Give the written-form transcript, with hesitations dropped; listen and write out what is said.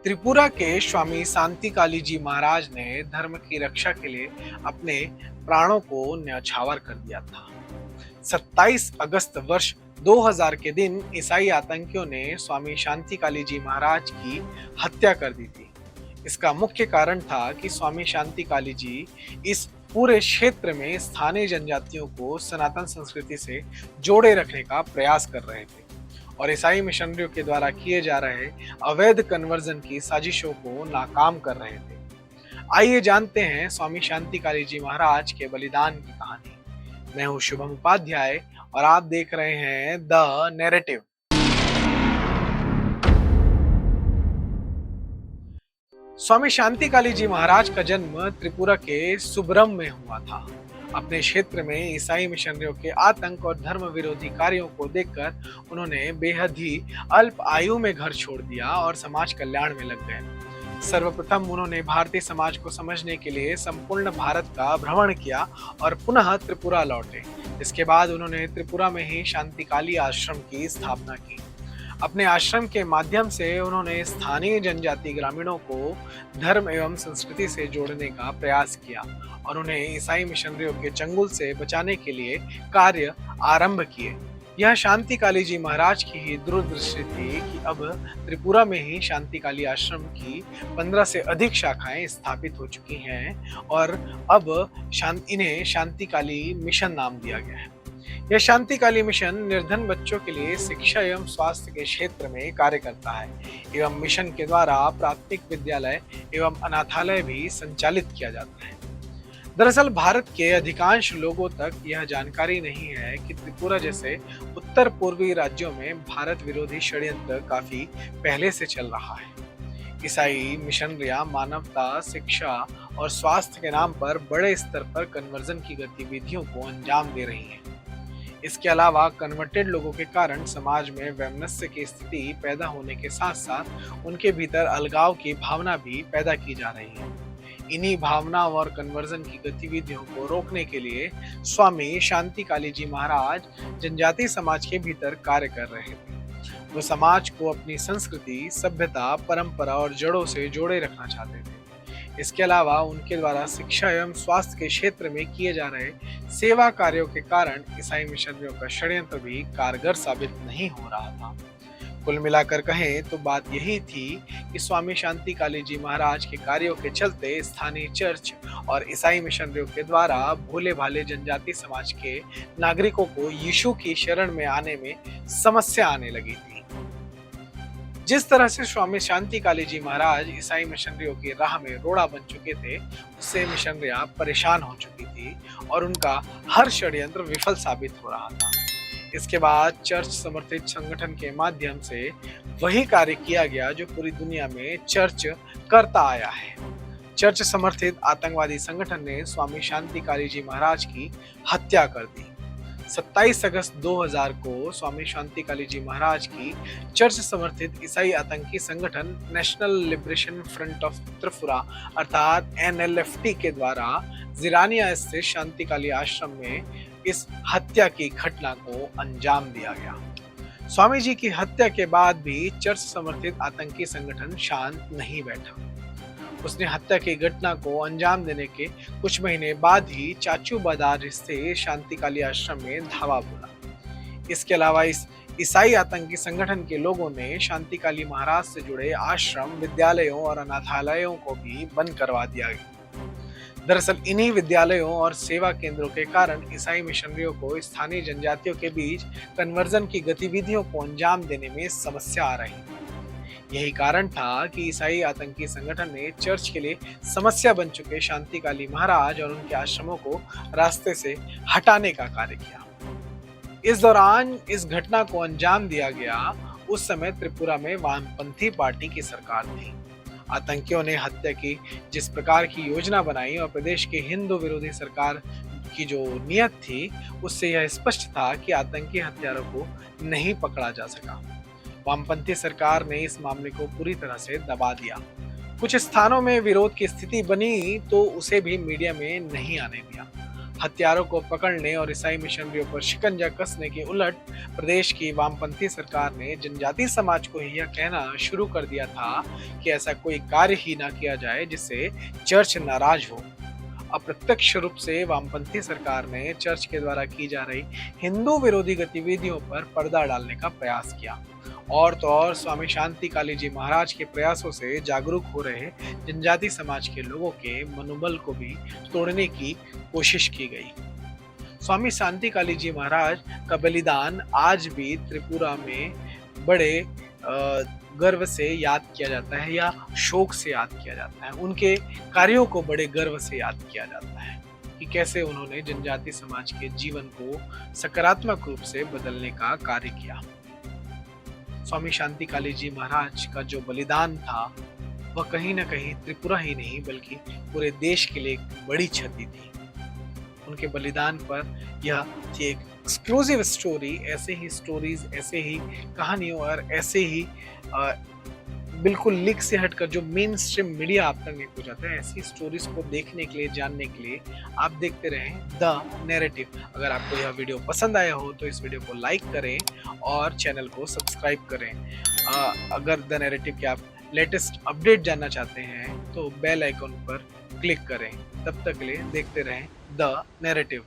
त्रिपुरा के स्वामी शांतिकाली जी महाराज ने धर्म की रक्षा के लिए अपने प्राणों को न्यौछावर कर दिया था। 27 अगस्त वर्ष 2000 के दिन ईसाई आतंकियों ने स्वामी शांतिकाली जी महाराज की हत्या कर दी थी। इसका मुख्य कारण था कि स्वामी शांतिकाली जी इस पूरे क्षेत्र में स्थानीय जनजातियों को सनातन संस्कृति से जोड़े रखने का प्रयास कर रहे थे और ईसाई मिशनरियों के द्वारा किए जा रहे अवैध कन्वर्जन की साजिशों को नाकाम कर रहे थे। आइए जानते हैं स्वामी शांतिकाली जी महाराज के बलिदान की कहानी। मैं हूं शुभम उपाध्याय और आप देख रहे हैं द नैरेटिव। स्वामी शांतिकाली जी महाराज का जन्म त्रिपुरा के सुब्रम में हुआ था। अपने क्षेत्र में ईसाई मिशनरियों के आतंक और धर्म विरोधी कार्यों को देखकर उन्होंने बेहद ही अल्प आयु में घर छोड़ दिया और समाज कल्याण में लग गए। सर्वप्रथम उन्होंने भारतीय समाज को समझने के लिए संपूर्ण भारत का भ्रमण किया और पुनः त्रिपुरा लौटे। इसके बाद उन्होंने त्रिपुरा में ही शांतिकाली आश्रम की स्थापना की। अपने आश्रम के माध्यम से उन्होंने स्थानीय जनजाति ग्रामीणों को धर्म एवं संस्कृति से जोड़ने का प्रयास किया और उन्हें ईसाई मिशनरियों के चंगुल से बचाने के लिए कार्य आरंभ किए। यह शांतिकाली जी महाराज की ही दूरदृष्टि थी कि अब त्रिपुरा में ही शांतिकाली आश्रम की 15 से अधिक शाखाएं स्थापित हो चुकी हैं और अब इन्हें शांतिकाली मिशन नाम दिया गया है। यह शांतिकाली मिशन निर्धन बच्चों के लिए शिक्षा एवं स्वास्थ्य के क्षेत्र में कार्य करता है एवं मिशन के द्वारा प्राथमिक विद्यालय एवं अनाथालय भी संचालित किया जाता है। दरअसल भारत के अधिकांश लोगों तक यह जानकारी नहीं है कि त्रिपुरा जैसे उत्तर पूर्वी राज्यों में भारत विरोधी षड्यंत्र काफी पहले से चल रहा है। ईसाई मिशनरियां मानवता, शिक्षा और स्वास्थ्य के नाम पर बड़े स्तर पर कन्वर्जन की गतिविधियों को अंजाम दे रही हैं। इसके अलावा कन्वर्टेड लोगों के कारण समाज में वैमनस्य की स्थिति पैदा होने के साथ साथ उनके भीतर अलगाव की भावना भी पैदा की जा रही है। इन्हीं भावनाओं और कन्वर्जन की गतिविधियों को रोकने के लिए स्वामी शांतिकाली जी महाराज जनजाति समाज के भीतर कार्य कर रहे थे। वो समाज को अपनी संस्कृति, सभ्यता, परंपरा और जड़ों से जोड़े रखना चाहते थे। इसके अलावा उनके द्वारा शिक्षा एवं स्वास्थ्य के क्षेत्र में किए जा रहे सेवा कार्यों के कारण ईसाई मिशनरियों का षड्यंत्र भी कारगर साबित नहीं हो रहा था। कुल मिलाकर कहें तो बात यही थी कि स्वामी शांतिकाली जी महाराज के कार्यों के चलते स्थानीय चर्च और ईसाई मिशनरियों के द्वारा भोले भाले जनजाति समाज के नागरिकों को यीशु की शरण में आने में समस्या आने लगी थी। जिस तरह से स्वामी शांतिकाली जी महाराज ईसाई मिशनरियों की राह में रोड़ा बन चुके थे, उससे मिशनरियां परेशान हो चुकी थी और उनका हर षड्यंत्र विफल साबित हो रहा था। इसके बाद चर्च समर्थित संगठन के माध्यम से वही कार्य किया गया जो पूरी दुनिया में चर्च करता आया है। चर्च समर्थित आतंकवादी संगठन ने स्वामी शांतिकाली जी महाराज की हत्या कर दी। 27 अगस्त 2000 को स्वामी शांतिकाली जी महाराज की चर्च समर्थित ईसाई आतंकी संगठन national liberation front of Tripura अर्थात NLFT के द्वारा जिरानिया स्थित शांतिकाली आश्रम में इस हत्या की घटना को अंजाम दिया गया। स्वामी जी की हत्या के बाद भी चर्च समर्थित आतंकी संगठन शांत नहीं बैठा। उसने हत्या की घटना को अंजाम देने के कुछ महीने बाद ही चाचू बाजार स्थित शांतिकाली आश्रम में धावा बोला। इसके अलावा इस ईसाई आतंकी संगठन के लोगों ने शांतिकाली महाराज से जुड़े आश्रम, विद्यालयों और अनाथालयों को भी बंद करवा दिया गया। दरअसल इन्हीं विद्यालयों और सेवा केंद्रों के कारण ईसाई मिशनरियों को स्थानीय जनजातियों के बीच कन्वर्जन की गतिविधियों को अंजाम देने में समस्या आ रही थी। यही कारण था कि ईसाई आतंकी संगठन ने चर्च के लिए समस्या बन चुके शांतिकाली महाराज और उनके आश्रमों को रास्ते से हटाने का कार्य किया। इस दौरान इस घटना को अंजाम दिया गया। उस समय त्रिपुरा में वामपंथी पार्टी की सरकार थी। आतंकियों ने हत्या की जिस प्रकार की योजना बनाई और प्रदेश के हिंदू विरोधी सरकार की जो नियत थी, उससे यह स्पष्ट था कि आतंकी हत्यारों को नहीं पकड़ा जा सका। वामपंथी सरकार ने इस मामले को पूरी तरह से दबा दिया। कुछ स्थानों में विरोध की स्थिति बनी तो उसे भी मीडिया में नहीं आने दिया। हत्यारों को पकड़ने और ईसाई मिशनरियों पर शिकंजा कसने के उलट प्रदेश की वामपंथी सरकार ने जनजातीय समाज को यह कहना शुरू कर दिया था कि ऐसा कोई कार्य ही ना किया जाए जिससे चर्च नाराज हो। अप्रत्यक्ष रूप से वामपंथी सरकार ने चर्च के द्वारा की जा रही हिंदू विरोधी गतिविधियों पर पर्दा डालने का प्रयास किया। और तो और स्वामी शांति काली जी महाराज के प्रयासों से जागरूक हो रहे जनजाति समाज के लोगों के मनोबल को भी तोड़ने की कोशिश की गई। स्वामी शांति काली जी महाराज का बलिदान आज भी त्रिपुरा में बड़े गर्व से याद किया जाता है या शोक से याद किया जाता है। उनके कार्यों को बड़े गर्व से याद किया जाता है कि कैसे उन्होंने जनजाति समाज के जीवन को सकारात्मक रूप से बदलने का कार्य किया। स्वामी शांति काली जी महाराज का जो बलिदान था वह कहीं ना कहीं त्रिपुरा ही नहीं बल्कि पूरे देश के लिए एक बड़ी क्षति थी। उनके बलिदान पर यह एक एक्सक्लूसिव स्टोरी, ऐसे ही स्टोरीज, ऐसे ही कहानियों और ऐसे ही बिल्कुल लीक से हटकर जो मेन स्ट्रीम मीडिया आप तक नहीं पहुंचाता है, ऐसी स्टोरीज को देखने के लिए, जानने के लिए आप देखते रहें द नैरेटिव। अगर आपको यह वीडियो पसंद आया हो तो इस वीडियो को लाइक करें और चैनल को सब्सक्राइब करें। अगर द नैरेटिव के आप लेटेस्ट अपडेट जानना चाहते हैं तो बेल आइकन पर क्लिक करें। तब तक के लिए देखते रहें द नैरेटिव।